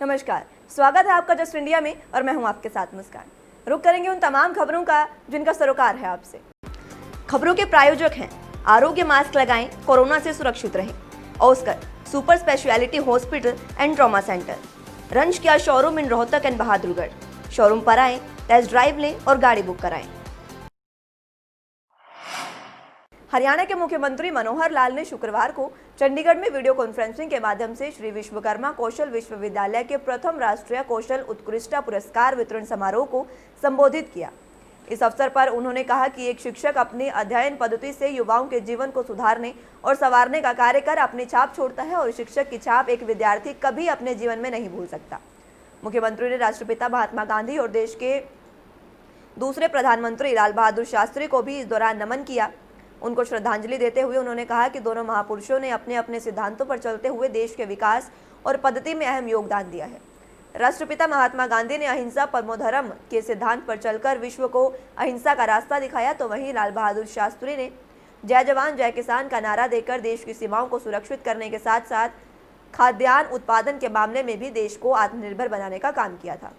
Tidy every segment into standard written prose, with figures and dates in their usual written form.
नमस्कार, स्वागत है आपका जस्ट इंडिया में और मैं हूं आपके साथ मुस्कान। रुक करेंगे उन तमाम खबरों का जिनका सरोकार है आपसे। खबरों के प्रायोजक हैं आरोग्य मास्क लगाएं, कोरोना से सुरक्षित रहें। Oscar super speciality hospital and trauma centre, रंज किया showroom in Rohtak and Bahadurgarh. Showroom पर आएं, टेस्ट ड्राइव लें और गाड़ी बुक कराएं। हरियाणा के मुख्यमंत्री मनोहर लाल ने शुक्रवार को चंडीगढ़ में वीडियो कॉन्फ्रेंसिंग के माध्यम से श्री विश्वकर्मा कौशल विश्वविद्यालय के प्रथम राष्ट्रीय कौशल उत्कृष्टता पुरस्कार वितरण समारोह को संबोधित किया। इस अवसर पर उन्होंने कहा कि एक शिक्षक अपनी अध्ययन पद्धति से युवाओं के जीवन को सुधारने और संवारने का कार्य कर अपनी छाप छोड़ता है और शिक्षक की छाप एक विद्यार्थी कभी अपने जीवन में नहीं भूल सकता। मुख्यमंत्री ने राष्ट्रपिता महात्मा गांधी और देश के दूसरे प्रधानमंत्री लाल बहादुर शास्त्री को भी इस दौरान नमन किया। उनको श्रद्धांजलि देते हुए उन्होंने कहा कि दोनों महापुरुषों ने अपने अपने सिद्धांतों पर चलते हुए देश के विकास और पद्धति में अहम योगदान दिया है। राष्ट्रपिता महात्मा गांधी ने अहिंसा परमो धर्म के सिद्धांत पर चलकर विश्व को अहिंसा का रास्ता दिखाया, तो वहीं लाल बहादुर शास्त्री ने जय जवान जय किसान का नारा देकर देश की सीमाओं को सुरक्षित करने के साथ साथ खाद्यान्न उत्पादन के मामले में भी देश को आत्मनिर्भर बनाने का काम किया था।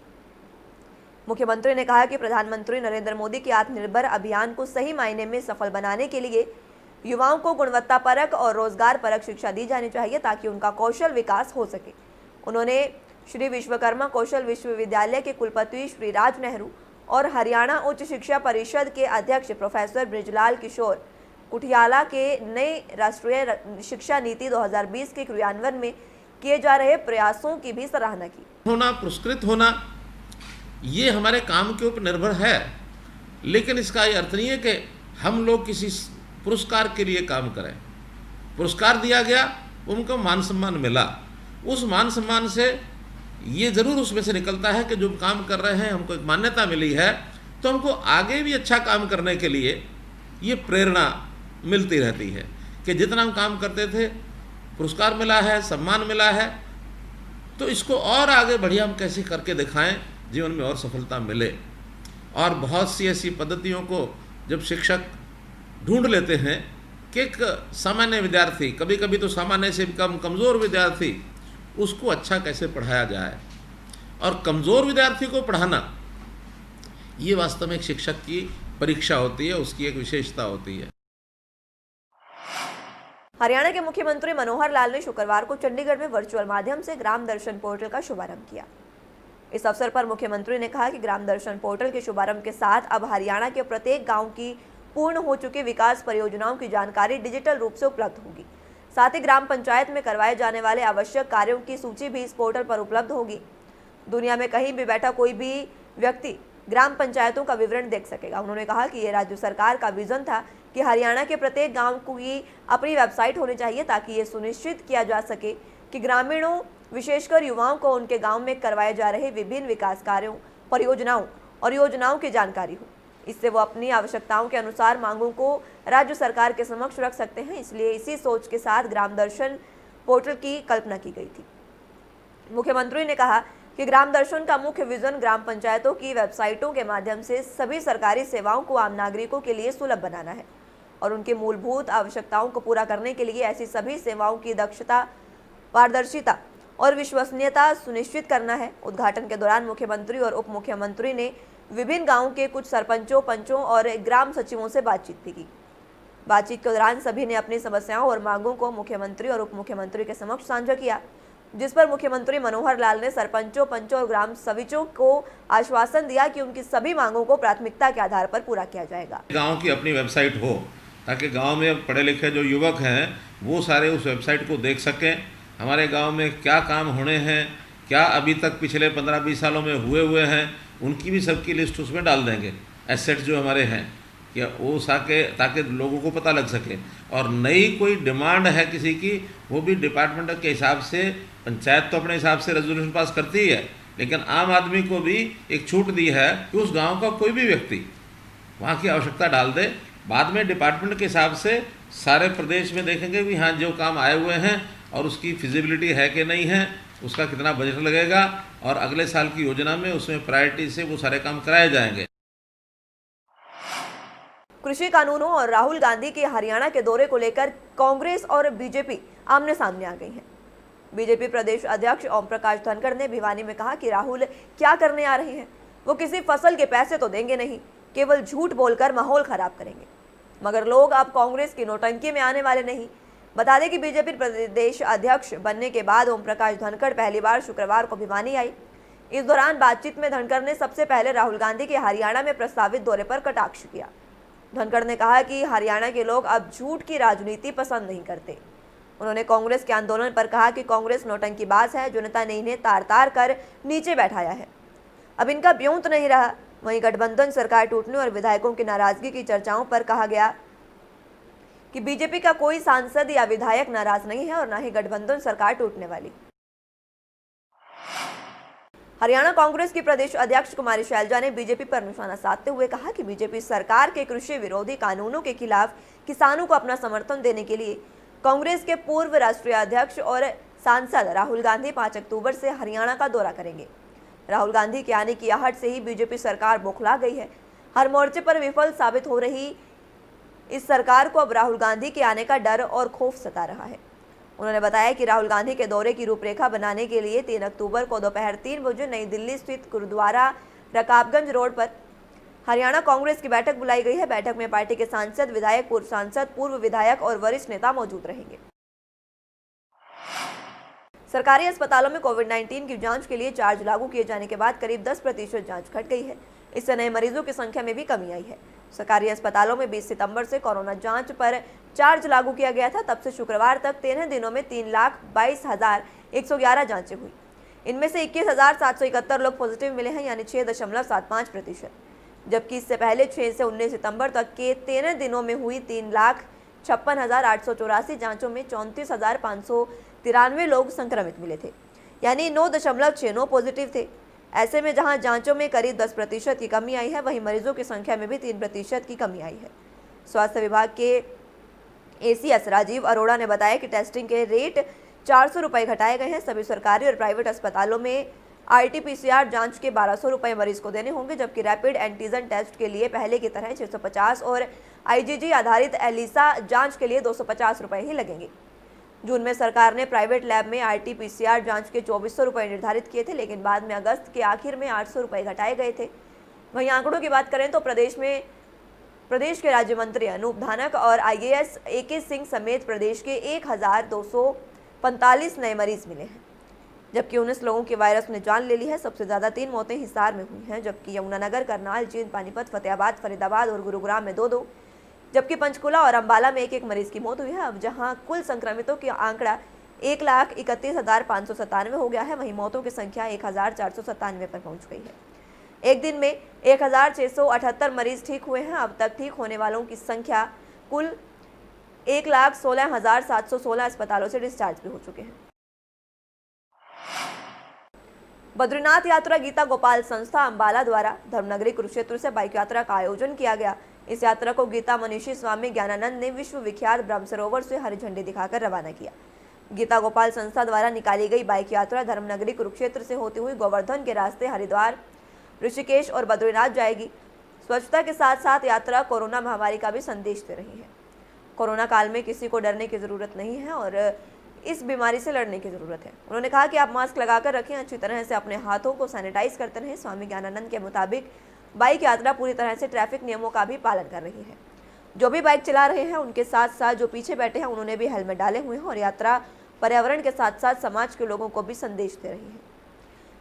मुख्यमंत्री ने कहा कि प्रधानमंत्री नरेंद्र मोदी के आत्मनिर्भर अभियान को सही मायने में सफल बनाने के लिए युवाओं को गुणवत्तापरक और रोजगार परक शिक्षा दी जानी चाहिए ताकि उनका कौशल विकास हो सके। उन्होंने श्री विश्वकर्मा कौशल विश्वविद्यालय के कुलपति श्री राज नेहरू और हरियाणा उच्च शिक्षा परिषद के अध्यक्ष प्रोफेसर बृजलाल किशोर कुठियाला के नए राष्ट्रीय शिक्षा नीति 2020 के क्रियान्वयन में किए जा रहे प्रयासों की भी सराहना की। पुरस्कृत होना ये हमारे काम के ऊपर निर्भर है, लेकिन इसका ये अर्थ नहीं है कि हम लोग किसी पुरस्कार के लिए काम करें। पुरस्कार दिया गया, उनको मान सम्मान मिला, उस मान सम्मान से ये ज़रूर उसमें से निकलता है कि जो काम कर रहे हैं हमको एक मान्यता मिली है, तो हमको आगे भी अच्छा काम करने के लिए ये प्रेरणा मिलती रहती है कि जितना हम काम करते थे पुरस्कार मिला है, सम्मान मिला है, तो इसको और आगे बढ़िया हम कैसे करके दिखाएं, जीवन में और सफलता मिले। और बहुत सी ऐसी पद्धतियों को जब शिक्षक ढूंढ लेते हैं कि एक सामान्य विद्यार्थी, कभी कभी तो सामान्य से कम कमज़ोर विद्यार्थी, उसको अच्छा कैसे पढ़ाया जाए, और कमज़ोर विद्यार्थी को पढ़ाना ये वास्तव में एक शिक्षक की परीक्षा होती है, उसकी एक विशेषता होती है। हरियाणा के मुख्यमंत्री मनोहर लाल ने शुक्रवार को चंडीगढ़ में वर्चुअल माध्यम से ग्राम दर्शन पोर्टल का शुभारंभ किया। इस अवसर पर मुख्यमंत्री ने कहा कि ग्राम दर्शन पोर्टल के शुभारंभ के साथ अब हरियाणा के प्रत्येक गांव की पूर्ण हो चुकी विकास परियोजनाओं की जानकारी डिजिटल रूप से उपलब्ध होगी। साथ ही ग्राम पंचायत में करवाए जाने वाले आवश्यक कार्यों की सूची भी इस पोर्टल पर उपलब्ध होगी। दुनिया में कहीं भी बैठा कोई भी व्यक्ति ग्राम पंचायतों का विवरण देख सकेगा। उन्होंने कहा कि ये राज्य सरकार का विजन था कि हरियाणा के प्रत्येक गाँव की अपनी वेबसाइट होनी चाहिए ताकि ये सुनिश्चित किया जा सके कि ग्रामीणों विशेषकर युवाओं को उनके गांव में करवाए जा रहे विभिन्न विकास कार्यों, परियोजनाओं और योजनाओं की जानकारी हो। इससे वो अपनी आवश्यकताओं के अनुसार मांगों को राज्य सरकार के समक्ष रख सकते हैं। इसलिए इसी सोच के साथ ग्राम दर्शन पोर्टल की कल्पना की गई थी। मुख्यमंत्री ने कहा कि ग्राम दर्शन का मुख्य विजन ग्राम पंचायतों की वेबसाइटों के माध्यम से सभी सरकारी सेवाओं को आम नागरिकों के लिए सुलभ बनाना है और उनकी मूलभूत आवश्यकताओं को पूरा करने के लिए ऐसी सभी सेवाओं की दक्षता, पारदर्शिता और विश्वसनीयता सुनिश्चित करना है। उद्घाटन के दौरान मुख्यमंत्री और उप मुख्यमंत्री ने विभिन्न गांवों के कुछ सरपंचों, पंचों और ग्राम सचिवों से बातचीत भी की। बातचीत के दौरान सभी ने अपनी समस्याओं और मांगों को मुख्यमंत्री और उप मुख्यमंत्री के समक्ष साझा किया, जिस पर मुख्यमंत्री मनोहर लाल ने सरपंचों, पंचों और ग्राम सचिवों को आश्वासन दिया कि उनकी सभी मांगों को प्राथमिकता के आधार पर पूरा किया जाएगा। गाँव की अपनी वेबसाइट हो ताकि गाँव में पढ़े लिखे जो युवक हैं वो सारे उस वेबसाइट को देख सकें। हमारे गांव में क्या काम होने हैं, क्या अभी तक पिछले 15-20 सालों में हुए हैं, उनकी भी सबकी लिस्ट उसमें डाल देंगे। एसेट जो हमारे हैं क्या वो ताकि लोगों को पता लग सके। और नई कोई डिमांड है किसी की, वो भी डिपार्टमेंट के हिसाब से, पंचायत तो अपने हिसाब से रेजोल्यूशन पास करती ही है, लेकिन आम आदमी को भी एक छूट दी है कि उस गाँव का कोई भी व्यक्ति वहाँ की आवश्यकता डाल दे। बाद में डिपार्टमेंट के हिसाब से सारे प्रदेश में देखेंगे कि हाँ जो काम आए हुए हैं और उसकी फिजिबिलिटी है कि नहीं है, उसका कितना बजट लगेगा, और अगले साल की योजना में उसमें प्रायोरिटी से वो सारे काम कराए जाएंगे। कृषि कानूनों और राहुल गांधी के हरियाणा के दौरे को लेकर कांग्रेस और बीजेपी आमने सामने आ गई हैं। बीजेपी प्रदेश अध्यक्ष ओम प्रकाश धनखड़ ने भिवानी में कहा कि राहुल क्या करने आ रहे हैं, वो किसी फसल के पैसे तो देंगे नहीं, केवल झूठ बोलकर माहौल खराब करेंगे। मगर लोग अब कांग्रेस की नौटंकी में आने वाले नहीं। बता दें कि बीजेपी प्रदेश अध्यक्ष बनने के बाद ओम प्रकाश धनखड़ पहली बार शुक्रवार को भिवानी आई। इस दौरान बातचीत में धनखड़ ने सबसे पहले राहुल गांधी के हरियाणा में प्रस्तावित दौरे पर कटाक्ष किया। धनखड़ ने कहा कि हरियाणा के लोग अब झूठ की राजनीति पसंद नहीं करते। उन्होंने कांग्रेस के आंदोलन पर कहा कि कांग्रेस नौटंकीबाज है, जनता ने इन्हें तार तार कर नीचे बैठाया है, अब इनका ब्योंत नहीं रहा। वहीं गठबंधन सरकार टूटने और विधायकों की नाराजगी की चर्चाओं पर कहा गया कि बीजेपी का कोई सांसद या विधायक नाराज नहीं है और न ही गठबंधन सरकार टूटने वाली। हरियाणा कांग्रेस की प्रदेश अध्यक्ष कुमारी शैलजा ने बीजेपी पर निशाना साधते हुए कहा कि बीजेपी सरकार के कृषि विरोधी कानूनों के खिलाफ किसानों को अपना समर्थन देने के लिए कांग्रेस के पूर्व राष्ट्रीय अध्यक्ष और सांसद राहुल गांधी 5 अक्टूबर से हरियाणा का दौरा करेंगे। राहुल गांधी के आने की आहट से ही बीजेपी सरकार बौखला गई है। हर मोर्चे पर विफल साबित हो रही इस सरकार को अब राहुल गांधी के आने का डर और खौफ सता रहा है। उन्होंने बताया कि राहुल गांधी के दौरे की रूपरेखा बनाने के लिए 3 अक्टूबर को दोपहर 3 बजे नई दिल्ली स्थित गुरुद्वारा रकाबगंज रोड पर हरियाणा कांग्रेस की बैठक बुलाई गई है। बैठक में पार्टी के सांसद, विधायक, पूर्व सांसद, पूर्व विधायक और वरिष्ठ नेता मौजूद रहेंगे। सरकारी अस्पतालों में कोविड-19 की जांच के लिए चार्ज लागू किए जाने के बाद करीब 10% जांच घट गई है। इससे नए मरीजों की संख्या में भी कमी आई है। सरकारी अस्पतालों में 20 सितंबर से कोरोना जांच पर चार्ज लागू किया गया था। तब से शुक्रवार तक 13 दिनों में 3,22,111 जांचें हुई। इनमें से 21,771 लोग पॉजिटिव मिले हैं, यानी 6.75%। जबकि इससे पहले 6 से 19 सितंबर तक के 13 दिनों में हुई 3,56,884 जांचों में 34,593 लोग संक्रमित मिले थे, यानी 9.69 पॉजिटिव थे। ऐसे में जहां जांचों में करीब 10% की कमी आई है, वहीं मरीजों की संख्या में भी 3% की कमी आई है। स्वास्थ्य विभाग के एसीएस राजीव अरोड़ा ने बताया कि टेस्टिंग के रेट 400 रुपये घटाए गए हैं। सभी सरकारी और प्राइवेट अस्पतालों में RT-PCR जांच के 1200 रुपये मरीज को देने होंगे, जबकि रैपिड एंटीजन टेस्ट के लिए पहले की तरह 650 और IgG आधारित एलिसा जांच के लिए 250 रुपये ही लगेंगे। जून में सरकार ने प्राइवेट लैब में RT-PCR जांच के 2400 रुपये निर्धारित किए थे, लेकिन बाद में अगस्त के आखिर में 800 रुपये घटाए गए थे। वहीं आंकड़ों की बात करें तो प्रदेश के राज्य मंत्री अनूप धानक और IAS AK सिंह समेत प्रदेश के 1,245 नए मरीज मिले हैं, जबकि 19 लोगों की वायरस ने जान ले ली है। सबसे ज्यादा 3 मौतें हिसार में हुई हैं, जबकि यमुनानगर, करनाल, जींद, पानीपत, फतेहाबाद, फरीदाबाद और गुरुग्राम में 2-2, जबकि पंचकुला और अंबाला में 1-1 मरीज की मौत हुई है। अब जहां कुल संक्रमितों की आंकड़ा 1,31,597 हो गया है, वहीं मौतों की संख्या 1,497 पर पहुंच गई है। एक दिन में 1,678 मरीज ठीक हुए हैं। अब तक ठीक होने वालों की संख्या कुल 1,16,716 अस्पतालों से डिस्चार्ज भी हो चुके हैं। बद्रीनाथ यात्रा गीता गोपाल संस्था अंबाला द्वारा धर्मनगरी कुरुक्षेत्र से बाइक यात्रा का आयोजन किया गया। इस यात्रा को गीता मनीषी स्वामी ज्ञानानंद ने विश्व विख्यात ब्रह्म सरोवर से हरी झंडी दिखाकर रवाना किया। गीता गोपाल संस्था द्वारा निकाली गई बाइक यात्रा धर्मनगरी कुरुक्षेत्र से होती हुई गोवर्धन के रास्ते हरिद्वार, ऋषिकेश और बद्रीनाथ जाएगी। स्वच्छता के साथ साथ यात्रा कोरोना महामारी का भी संदेश दे रही है। कोरोना काल में किसी को डरने की जरूरत नहीं है और इस बीमारी से लड़ने की जरूरत है। उन्होंने कहा कि आप मास्क लगाकर रखें, अच्छी तरह से अपने हाथों को सैनिटाइज करते रहें। स्वामी ज्ञानानंद के मुताबिक बाइक यात्रा पूरी तरह से ट्रैफिक नियमों का भी पालन कर रही है। जो भी बाइक चला रहे हैं उनके साथ साथ जो पीछे बैठे हैं उन्होंने भी हेलमेट डाले हुए हैं और यात्रा पर्यावरण के साथ साथ समाज के लोगों को भी संदेश दे रही है।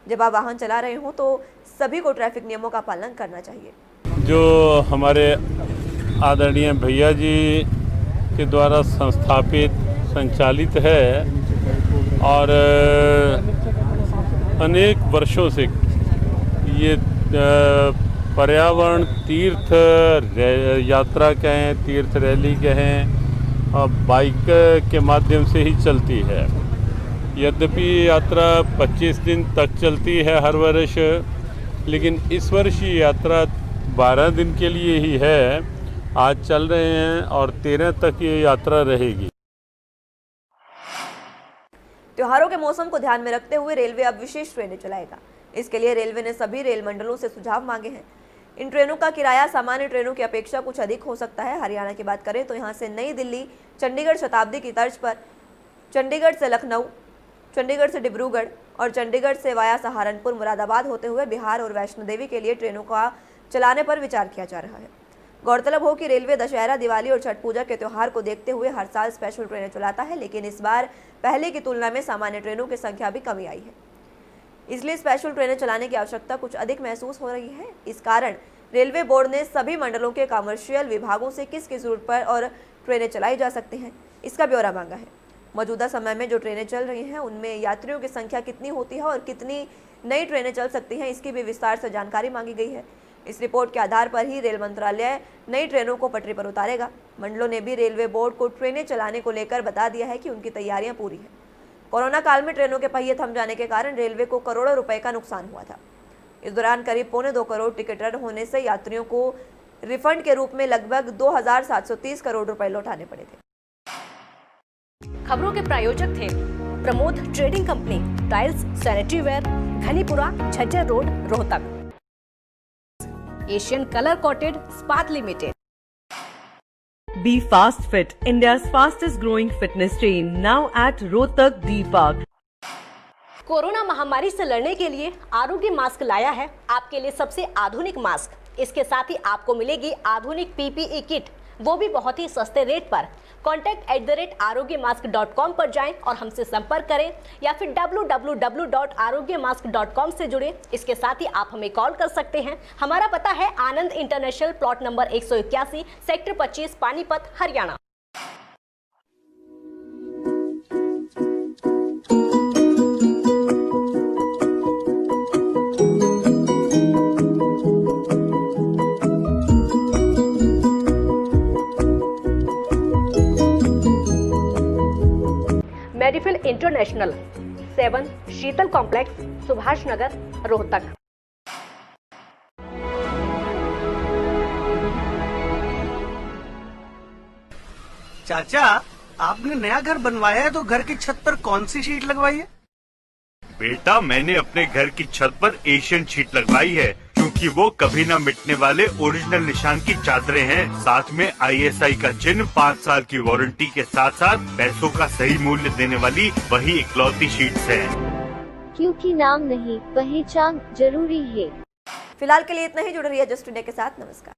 जब आप वाहन चला रहे हो तो सभी को ट्रैफिक नियमों का पालन करना चाहिए। जो हमारे आदरणीय भैया जी के द्वारा संस्थापित संचालित है और अनेक वर्षों से ये पर्यावरण तीर्थ यात्रा कहें, तीर्थ रैली कहें, और बाइक के माध्यम से ही चलती है। यद्यपि यात्रा 25 दिन तक चलती है हर वर्ष, लेकिन इस वर्ष ये यात्रा 12 दिन के लिए ही है। आज चल रहे हैं और 13 तक ये यात्रा रहेगी। त्योहारों के मौसम को ध्यान में रखते हुए रेलवे अब विशेष ट्रेनें चलाएगा। इसके लिए रेलवे ने सभी रेल मंडलों से सुझाव मांगे हैं। इन ट्रेनों का किराया सामान्य ट्रेनों की अपेक्षा कुछ अधिक हो सकता है। हरियाणा की बात करें तो यहां से नई दिल्ली चंडीगढ़ शताब्दी की तर्ज पर चंडीगढ़ से लखनऊ, चंडीगढ़ से डिब्रूगढ़ और चंडीगढ़ से वाया सहारनपुर मुरादाबाद होते हुए बिहार और वैष्णो देवी के लिए ट्रेनों का चलाने पर विचार किया जा रहा है। गौरतलब हो कि रेलवे दशहरा, दिवाली और छठ पूजा के त्यौहार को देखते हुए हर साल स्पेशल ट्रेनें चलाता है, लेकिन इस बार पहले की तुलना में सामान्य ट्रेनों की संख्या भी कमी आई है। इसलिए स्पेशल ट्रेनें चलाने की आवश्यकता कुछ अधिक महसूस हो रही है। इस कारण रेलवे बोर्ड ने सभी मंडलों के कमर्शियल विभागों से किस जरूरत पर और ट्रेनें चलाई जा सकती हैं, इसका ब्यौरा मांगा है। मौजूदा समय में जो ट्रेनें चल रही हैं उनमें यात्रियों की संख्या कितनी होती है और कितनी नई ट्रेनें चल सकती हैं, इसकी भी विस्तार से जानकारी मांगी गई है। इस रिपोर्ट के आधार पर ही रेल मंत्रालय नई ट्रेनों को पटरी पर उतारेगा। मंडलों ने भी रेलवे बोर्ड को ट्रेनें चलाने को लेकर बता दिया है कि उनकी तैयारियां पूरी हैं। कोरोना काल में ट्रेनों के पहिए थम जाने के कारण रेलवे को करोड़ों रुपए का नुकसान हुआ था। इस दौरान करीब 2.25 करोड़ टिकट रद्द होने से यात्रियों को रिफंड के रूप में लगभग 2,730 करोड़ रुपए लौटाने पड़े थे। खबरों के प्रायोजक थे Pramod trading company, tiles, sanitary ware, Ghanipura, Jhajjar road, Rohtak. Asian colour coated Ispat limited. Be Fast Fit, India's fastest growing fitness chain, now at Rohtak D Park. Corona महामारी से लड़ने के लिए आरोग्य मास्क लाया है आपके लिए सबसे आधुनिक मास्क। इसके साथ ही आपको मिलेगी आधुनिक PPE किट, वो भी बहुत ही सस्ते रेट पर। contact@arogyamask.com पर जाएं और हमसे संपर्क करें या फिर www.arogyamask.com से जुड़ें। इसके साथ ही आप हमें कॉल कर सकते हैं। हमारा पता है Anand international, plot number 181, sector 25, Panipat, Haryana. Medifil international, 7 Sheetal complex, Subhash Nagar, Rohtak. चाचा, आपने नया घर बनवाया है तो घर की छत पर कौन सी शीट लगवाई है? बेटा, मैंने अपने घर की छत पर एशियन शीट लगवाई है क्योंकि वो कभी न मिटने वाले ओरिजिनल निशान की चादरें हैं। साथ में ISI का चिन्ह, 5 साल की वारंटी के साथ साथ पैसों का सही मूल्य देने वाली वही इकलौती शीट्स है। क्योंकि नाम नहीं, पहचान जरूरी है। फिलहाल के लिए इतना ही। जुड़े रहिए जस्ट इंडिया के साथ। नमस्कार।